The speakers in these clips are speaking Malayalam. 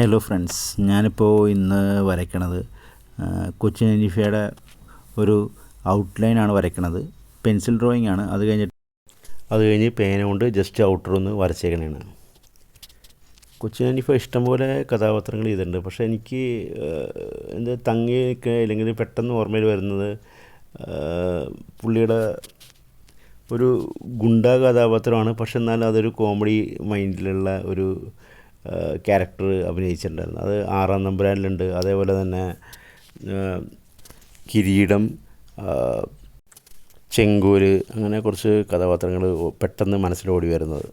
ഹലോ ഫ്രണ്ട്സ്, ഞാനിപ്പോൾ ഇന്ന് വരയ്ക്കണത് കൊച്ചിൻ ഹനീഫയുടെ ഒരു ഔട്ട്ലൈനാണ് വരയ്ക്കണത്. പെൻസിൽ ഡ്രോയിങ് ആണ്. അത് കഴിഞ്ഞ് പേന കൊണ്ട് ജസ്റ്റ് ഔട്ടർ ഒന്ന് വരച്ചേക്കണതാണ്. കൊച്ചിൻ ഹനീഫ ഇഷ്ടംപോലെ കഥാപാത്രങ്ങൾ ചെയ്തിട്ടുണ്ട്. പക്ഷേ എനിക്ക് തങ്ങിയൊക്കെ അല്ലെങ്കിൽ പെട്ടെന്ന് ഓർമ്മയിൽ വരുന്നത് പുള്ളിയുടെ ഒരു ഗുണ്ടാ കഥാപാത്രമാണ്. പക്ഷെ എന്നാൽ അതൊരു കോമഡി മൈൻഡിലുള്ള ഒരു ക്യാരക്ടർ അഭിനയിച്ചിട്ടുണ്ടായിരുന്നു. അത് ആറാം തമ്പുരാനിലുണ്ട്. അതേപോലെ തന്നെ കിരീടം, ചെങ്കോല്, അങ്ങനെ കുറച്ച് കഥാപാത്രങ്ങൾ പെട്ടെന്ന് മനസ്സിലോടി വരുന്നത്.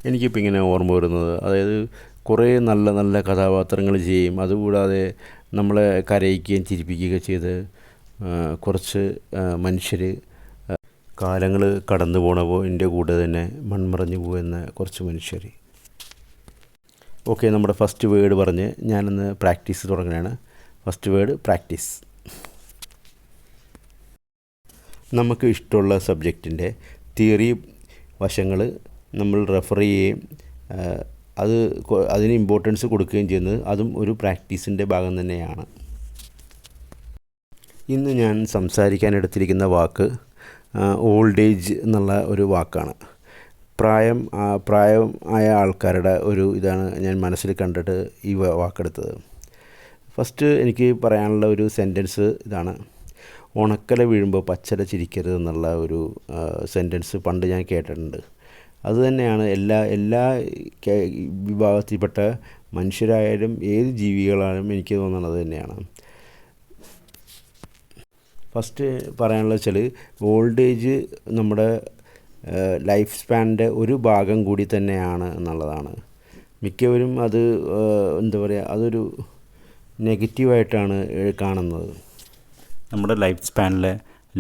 എനിക്കിപ്പോൾ ഇങ്ങനെ ഓർമ്മ വരുന്നത്, അതായത് കുറേ നല്ല നല്ല കഥാപാത്രങ്ങൾ ചെയ്യും. അതുകൂടാതെ നമ്മളെ കരയിക്കുകയും ചിരിപ്പിക്കുകയൊക്കെ ചെയ്ത് കുറച്ച് മനുഷ്യർ കാലങ്ങൾ കടന്നു പോണപ്പോൾ എൻ്റെ കൂടെ തന്നെ മൺമറഞ്ഞു പോകുന്ന കുറച്ച് മനുഷ്യർ. ഓക്കെ, നമ്മുടെ ഫസ്റ്റ് വേർഡ് പറഞ്ഞ് ഞാനൊന്ന് പ്രാക്ടീസ് തുടങ്ങുകയാണ്. First word practice. നമുക്ക് ഇഷ്ടമുള്ള സബ്ജക്റ്റിൻ്റെ തിയറി വശങ്ങൾ നമ്മൾ റെഫർ ചെയ്യുകയും അതിന് ഇമ്പോർട്ടൻസ് കൊടുക്കുകയും ചെയ്യുന്നത് അതും ഒരു പ്രാക്ടീസിൻ്റെ ഭാഗം തന്നെയാണ്. ഇന്ന് ഞാൻ സംസാരിക്കാനെടുത്തിരിക്കുന്ന വാക്ക് ഓൾഡ് ഏജ് എന്നുള്ള ഒരു വാക്കാണ്. പ്രായമായ ആൾക്കാരുടെ ഒരു ഇതാണ് ഞാൻ മനസ്സിൽ കണ്ടിട്ട് ഈ വാക്കെടുത്തത്. ഫസ്റ്റ് എനിക്ക് പറയാനുള്ള ഒരു സെൻറ്റൻസ് ഇതാണ്: ഉണക്കല വീഴുമ്പോൾ പച്ചല ചിരിക്കരുത് എന്നുള്ള ഒരു സെൻറ്റൻസ് പണ്ട് ഞാൻ കേട്ടിട്ടുണ്ട്. അതുതന്നെയാണ് എല്ലാ വിഭാഗത്തിൽപ്പെട്ട മനുഷ്യരായാലും ഏത് ജീവികളായാലും എനിക്ക് തോന്നുന്നത് തന്നെയാണ്. ഫസ്റ്റ് പറയാനുള്ളത് വെച്ചാൽ ഓൾഡ് ഏജ് നമ്മുടെ ലൈഫ് സ്പാനിൻ്റെ ഒരു ഭാഗം കൂടി തന്നെയാണ് എന്നുള്ളതാണ്. മിക്കവരും അത് അതൊരു നെഗറ്റീവായിട്ടാണ് കാണുന്നത്. നമ്മുടെ ലൈഫ് സ്പാനിലെ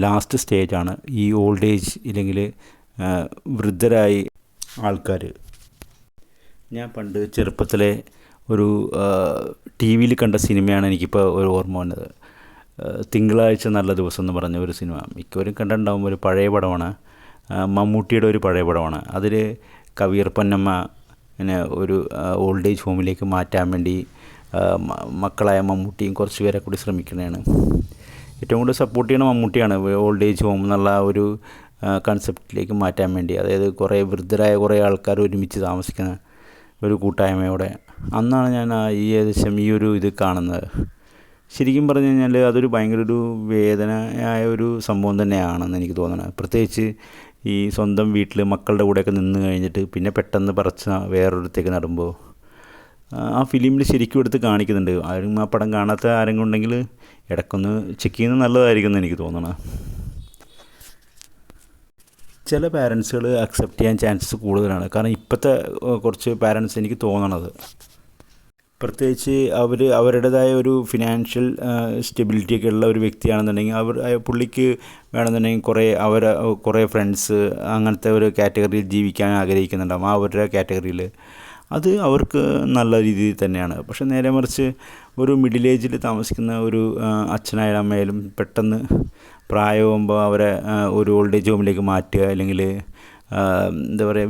ലാസ്റ്റ് സ്റ്റേജാണ് ഈ ഓൾഡ് ഏജ്, ഇല്ലെങ്കിൽ വൃദ്ധരായി ആൾക്കാർ. ഞാൻ പണ്ട് ചെറുപ്പത്തിലെ ഒരു ടി വിയിൽ കണ്ട സിനിമയാണ് എനിക്കിപ്പോൾ ഒരു ഓർമ്മ വന്നത്. തിങ്കളാഴ്ച നല്ല ദിവസം എന്ന് പറഞ്ഞ ഒരു സിനിമ മിക്കവരും കണ്ടിട്ടുണ്ടാകും. ഒരു പഴയ പടമാണ്, മമ്മൂട്ടിയുടെ ഒരു പഴയ പടമാണ്. അതിൽ കവിയർ പൊന്നമ്മ പിന്നെ ഒരു ഓൾഡ് ഏജ് ഹോമിലേക്ക് മാറ്റാൻ വേണ്ടി മക്കളായ മമ്മൂട്ടിയും കുറച്ച് പേരെ കൂടി ശ്രമിക്കുന്നതാണ്. ഏറ്റവും കൂടുതൽ സപ്പോർട്ട് ചെയ്യണ മമ്മൂട്ടിയാണ് ഓൾഡ് ഏജ് ഹോം എന്നുള്ള ഒരു കൺസെപ്റ്റിലേക്ക് മാറ്റാൻ വേണ്ടി. അതായത് കുറേ വൃദ്ധരായ കുറേ ആൾക്കാർ ഒരുമിച്ച് താമസിക്കുന്ന ഒരു കൂട്ടായ്മയോടെ. അന്നാണ് ഞാൻ ഏകദേശം ഈ ഒരു ഇത് കാണുന്നത്. ശരിക്കും പറഞ്ഞു കഴിഞ്ഞാൽ അതൊരു ഭയങ്കര ഒരു വേദനയായ ഒരു സംഭവം തന്നെയാണെന്ന് എനിക്ക് തോന്നുന്നത്. പ്രത്യേകിച്ച് ഈ സ്വന്തം വീട്ടിൽ മക്കളുടെ കൂടെയൊക്കെ നിന്ന് കഴിഞ്ഞിട്ട് പിന്നെ പെട്ടെന്ന് പറച്ച് വേറൊരിടത്തേക്ക് നടുമ്പോൾ ആ ഫിലിമിൽ ശരിക്കും എടുത്ത് കാണിക്കുന്നുണ്ട്. ആരും ആ പടം കാണാത്ത ആരെങ്കിലും ഉണ്ടെങ്കിൽ ഇടയ്ക്കൊന്ന് ചെക്ക് ചെയ്യുന്നത് നല്ലതായിരിക്കും എന്ന് എനിക്ക് തോന്നണം. ചില പാരൻസുകൾ അക്സെപ്റ്റ് ചെയ്യാൻ ചാൻസസ് കൂടുതലാണ്. കാരണം ഇപ്പോഴത്തെ കുറച്ച് പാരൻസ് എനിക്ക് തോന്നണത്, പ്രത്യേകിച്ച് അവരുടേതായ ഒരു ഫിനാൻഷ്യൽ സ്റ്റെബിലിറ്റിയൊക്കെ ഉള്ള ഒരു വ്യക്തിയാണെന്നുണ്ടെങ്കിൽ പുള്ളിക്ക് വേണമെന്നുണ്ടെങ്കിൽ കുറേ ഫ്രണ്ട്സ് അങ്ങനത്തെ ഒരു കാറ്റഗറിയിൽ ജീവിക്കാൻ ആഗ്രഹിക്കുന്നുണ്ടാകും. അവരുടെ കാറ്റഗറിയിൽ അത് അവർക്ക് നല്ല രീതിയിൽ തന്നെയാണ്. പക്ഷേ നേരെ മറിച്ച് ഒരു മിഡിൽ ഏജിൽ താമസിക്കുന്ന ഒരു അച്ഛനായാലും അമ്മയായാലും പെട്ടെന്ന് പ്രായമാകുമ്പോൾ അവരെ ഒരു ഓൾഡ് ഏജ് ഹോമിലേക്ക് മാറ്റുക, അല്ലെങ്കിൽ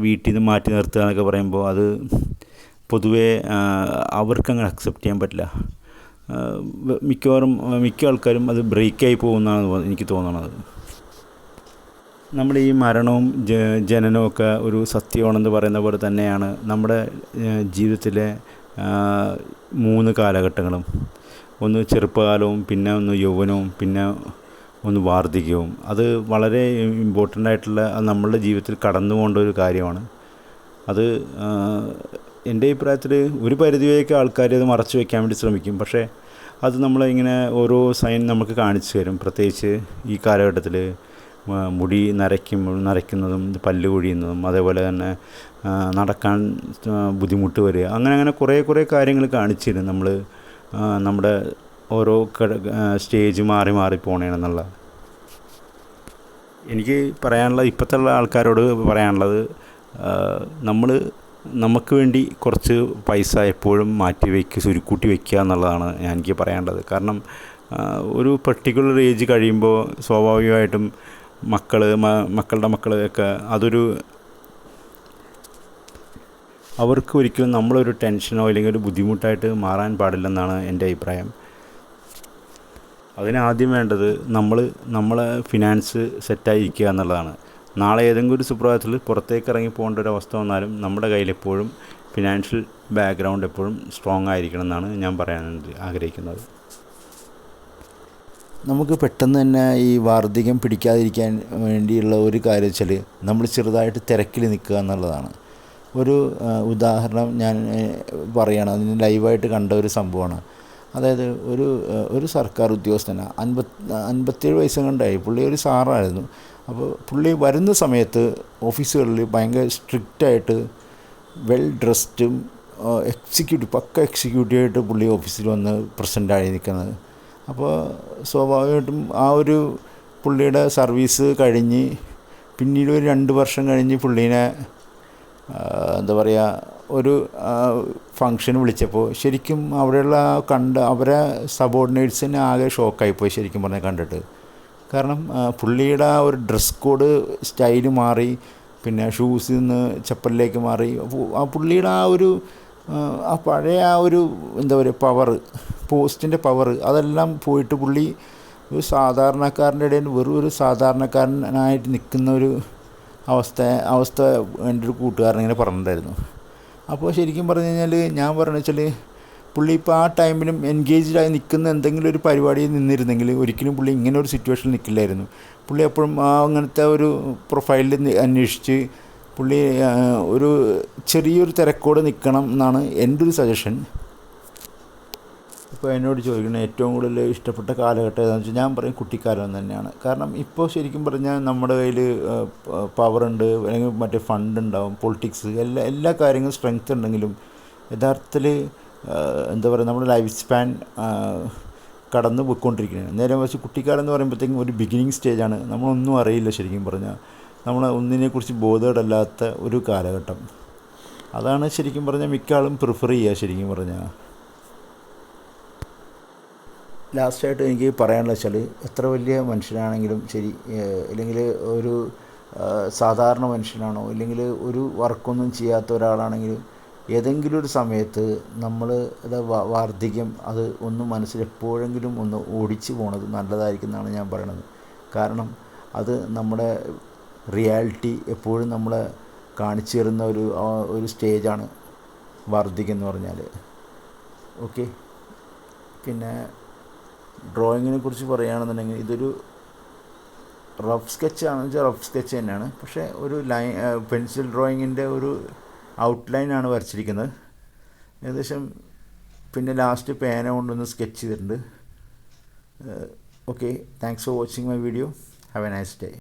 വീട്ടിൽ നിന്ന് മാറ്റി നിർത്തുക എന്നൊക്കെ പറയുമ്പോൾ അത് പൊതുവേ അവർക്കങ്ങനെ അക്സെപ്റ്റ് ചെയ്യാൻ പറ്റില്ല. മിക്ക ആൾക്കാരും അത് ബ്രേക്കായി പോകുമെന്നാണ് എനിക്ക് തോന്നുന്നത്. നമ്മുടെ ഈ മരണവും ജനനവും ഒക്കെ ഒരു സത്യമാണെന്ന് പറയുന്ന പോലെ തന്നെയാണ് നമ്മുടെ ജീവിതത്തിലെ 3 കാലഘട്ടങ്ങളും. ഒന്ന് ചെറുപ്പകാലവും, പിന്നെ ഒന്ന് യൗവനവും, പിന്നെ ഒന്ന് വാർദ്ധക്യവും. അത് വളരെ ഇമ്പോർട്ടൻ്റ് ആയിട്ടുള്ള നമ്മളുടെ ജീവിതത്തിൽ കടന്നു പോകേണ്ട ഒരു കാര്യമാണ്. അത് എൻ്റെ അഭിപ്രായത്തിൽ ഒരു പരിധിവരെയൊക്കെ ആൾക്കാർ അത് മറച്ചു വയ്ക്കാൻ വേണ്ടി ശ്രമിക്കും. പക്ഷേ അത് നമ്മളിങ്ങനെ ഓരോ സൈൻ നമുക്ക് കാണിച്ചു തരും. പ്രത്യേകിച്ച് ഈ കാലഘട്ടത്തിൽ മുടി നരയ്ക്കുന്നതും പല്ല് കൊഴിയുന്നതും, അതേപോലെ തന്നെ നടക്കാൻ ബുദ്ധിമുട്ട് വരിക, അങ്ങനെ കുറേ കാര്യങ്ങൾ കാണിച്ചു തരും നമ്മുടെ ഓരോ സ്റ്റേജ് മാറി പോണേണെന്നുള്ള. എനിക്ക് പറയാനുള്ളത്, ഇപ്പോഴത്തെ ആൾക്കാരോട് പറയാനുള്ളത്, നമുക്ക് വേണ്ടി കുറച്ച് പൈസ എപ്പോഴും സുരുക്കൂട്ടി വയ്ക്കുക എന്നുള്ളതാണ് എനിക്ക് പറയാനുള്ളത്. കാരണം ഒരു പർട്ടിക്കുലർ ഏജ് കഴിയുമ്പോൾ സ്വാഭാവികമായിട്ടും മക്കളുടെ മക്കൾ ഒക്കെ അതൊരു അവർക്ക് ഒരിക്കലും നമ്മളൊരു ടെൻഷനോ അല്ലെങ്കിൽ ഒരു ബുദ്ധിമുട്ടായിട്ട് മാറാൻ പാടില്ലെന്നാണ് എൻ്റെ അഭിപ്രായം. അതിനാദ്യം വേണ്ടത് നമ്മളെ ഫിനാൻസ് സെറ്റായിരിക്കുക എന്നുള്ളതാണ്. നാളെ ഏതെങ്കിലും ഒരു സുപ്രഭാതത്തിൽ പുറത്തേക്ക് ഇറങ്ങി പോകേണ്ട ഒരു അവസ്ഥ വന്നാലും നമ്മുടെ കയ്യിൽ എപ്പോഴും ഫിനാൻഷ്യൽ ബാക്ക്ഗ്രൗണ്ട് എപ്പോഴും സ്ട്രോങ് ആയിരിക്കണം എന്നാണ് ഞാൻ പറയാൻ ആഗ്രഹിക്കുന്നത്. നമുക്ക് പെട്ടെന്ന് തന്നെ ഈ വാർദ്ധക്യം പിടിക്കാതിരിക്കാൻ വേണ്ടിയുള്ള ഒരു കാര്യം വെച്ചാൽ നമ്മൾ ചെറുതായിട്ട് തിരക്കിൽ നിൽക്കുക എന്നുള്ളതാണ്. ഒരു ഉദാഹരണം ഞാൻ പറയുകയാണ്, അതിന് ലൈവായിട്ട് കണ്ട ഒരു സംഭവമാണ്. അതായത് ഒരു സർക്കാർ ഉദ്യോഗസ്ഥനാണ്, 57 വയസ്സെങ്ങാണ്ടായി. പുള്ളി ഒരു സാറായിരുന്നു. അപ്പോൾ പുള്ളി വരുന്ന സമയത്ത് ഓഫീസുകളിൽ ഭയങ്കര സ്ട്രിക്റ്റായിട്ട് വെൽ ഡ്രസ്ഡും പക്ക എക്സിക്യൂട്ടീവായിട്ട് പുള്ളി ഓഫീസിൽ വന്ന് പ്രസൻ്റായി നിൽക്കുന്നത്. അപ്പോൾ സ്വാഭാവികമായിട്ടും ആ ഒരു പുള്ളിയുടെ സർവീസ് കഴിഞ്ഞ് പിന്നീട് ഒരു 2 വർഷം കഴിഞ്ഞ് പുള്ളീനെ എന്താ പറയുക, ഒരു ഫങ്ഷൻ വിളിച്ചപ്പോൾ ശരിക്കും അവിടെയുള്ള അവരെ സബോർഡിനേറ്റ്സിന് ആകെ ഷോക്കായിപ്പോയി ശരിക്കും പറഞ്ഞാൽ കണ്ടിട്ട്. കാരണം പുള്ളിയുടെ ആ ഒരു ഡ്രസ് കോഡ് സ്റ്റൈല് മാറി, പിന്നെ ഷൂസിൽ നിന്ന് ചപ്പലിലേക്ക് മാറി. ആ പുള്ളിയുടെ ആ പഴയ ആ ഒരു എന്താ പറയുക പോസ്റ്റിൻ്റെ പവർ അതെല്ലാം പോയിട്ട് പുള്ളി ഒരു സാധാരണക്കാരൻ്റെ ഇടയിൽ വെറും ഒരു സാധാരണക്കാരനായിട്ട് നിൽക്കുന്ന ഒരു അവസ്ഥ എൻ്റെ ഒരു കൂട്ടുകാരൻ ഇങ്ങനെ പറഞ്ഞിട്ടുണ്ടായിരുന്നു. അപ്പോൾ ശരിക്കും പറഞ്ഞു കഴിഞ്ഞാൽ ഞാൻ പറഞ്ഞു വെച്ചാൽ പുള്ളി ഇപ്പോൾ ആ ടൈമിലും എൻഗേജ്ഡായി നിൽക്കുന്ന എന്തെങ്കിലും ഒരു പരിപാടിയിൽ നിന്നിരുന്നെങ്കിൽ ഒരിക്കലും പുള്ളി ഇങ്ങനെ ഒരു സിറ്റുവേഷനിൽ നിൽക്കില്ലായിരുന്നു. പുള്ളി എപ്പോഴും അങ്ങനത്തെ ഒരു പ്രൊഫൈലിൽ അന്വേഷിച്ച് പുള്ളി ഒരു ചെറിയൊരു തിരക്കോടെ നിൽക്കണം എന്നാണ് എൻ്റെ ഒരു സജഷൻ. ഇപ്പോൾ എന്നോട് ചോദിക്കുന്നത് ഏറ്റവും കൂടുതൽ ഇഷ്ടപ്പെട്ട കാലഘട്ടം ഏതാണെന്ന് വെച്ചാൽ ഞാൻ പറയും കുട്ടിക്കാലം തന്നെയാണ്. കാരണം ഇപ്പോൾ ശരിക്കും പറഞ്ഞാൽ നമ്മുടെ കയ്യിൽ പവറുണ്ട്, അല്ലെങ്കിൽ മറ്റേ ഫണ്ട് ഉണ്ടാവും, പൊളിറ്റിക്സ്, എല്ലാ കാര്യങ്ങളും സ്ട്രെങ്ത് ഉണ്ടെങ്കിലും യഥാർത്ഥത്തിൽ എന്താ പറയുക, നമ്മുടെ ലൈഫ് സ്പാൻ കടന്നു പോയിക്കൊണ്ടിരിക്കുകയാണ്. നേരെ മറിച്ച് കുട്ടിക്കാലം എന്ന് പറയുമ്പോഴത്തേക്കും ഒരു ബിഗിനിങ് സ്റ്റേജാണ്. നമ്മളൊന്നും അറിയില്ല ശരിക്കും പറഞ്ഞാൽ, നമ്മൾ ഒന്നിനെക്കുറിച്ച് ബോധേടല്ലാത്ത ഒരു കാലഘട്ടം. അതാണ് ശരിക്കും പറഞ്ഞാൽ മിക്ക ആളും പ്രിഫർ ചെയ്യുക ശരിക്കും പറഞ്ഞാൽ. ലാസ്റ്റായിട്ട് എനിക്ക് പറയാനുള്ളത് വെച്ചാൽ എത്ര വലിയ മനുഷ്യനാണെങ്കിലും ശരി, അല്ലെങ്കിൽ ഒരു സാധാരണ മനുഷ്യനാണോ, ഇല്ലെങ്കിൽ ഒരു വർക്കൊന്നും ചെയ്യാത്ത ഒരാളാണെങ്കിലും ഏതെങ്കിലും ഒരു സമയത്ത് നമ്മൾ വാർദ്ധക്യം അത് ഒന്ന് മനസ്സിൽ എപ്പോഴെങ്കിലും ഒന്ന് ഓടിച്ചു പോണത് നല്ലതായിരിക്കും എന്നാണ് ഞാൻ പറയണത്. കാരണം അത് നമ്മുടെ റിയാലിറ്റി എപ്പോഴും നമ്മളെ കാണിച്ചു തരുന്ന ഒരു സ്റ്റേജാണ് വാർദ്ധക്യം എന്ന് പറഞ്ഞാൽ. ഓക്കെ, പിന്നെ ഡ്രോയിങ്ങിനെ കുറിച്ച് പറയുകയാണെന്നുണ്ടെങ്കിൽ ഇതൊരു റഫ് സ്കെച്ചാണെന്ന് വെച്ചാൽ റഫ് സ്കെച്ച് തന്നെയാണ്. പക്ഷേ ഒരു പെൻസിൽ ഡ്രോയിങ്ങിൻ്റെ ഒരു ഔട്ട്ലൈനാണ് വരച്ചിരിക്കുന്നത് ഏകദേശം. പിന്നെ ലാസ്റ്റ് പേന കൊണ്ടൊന്ന് സ്കെച്ച് ചെയ്തിട്ടുണ്ട്. Okay, thanks for watching my video. Have A nice day.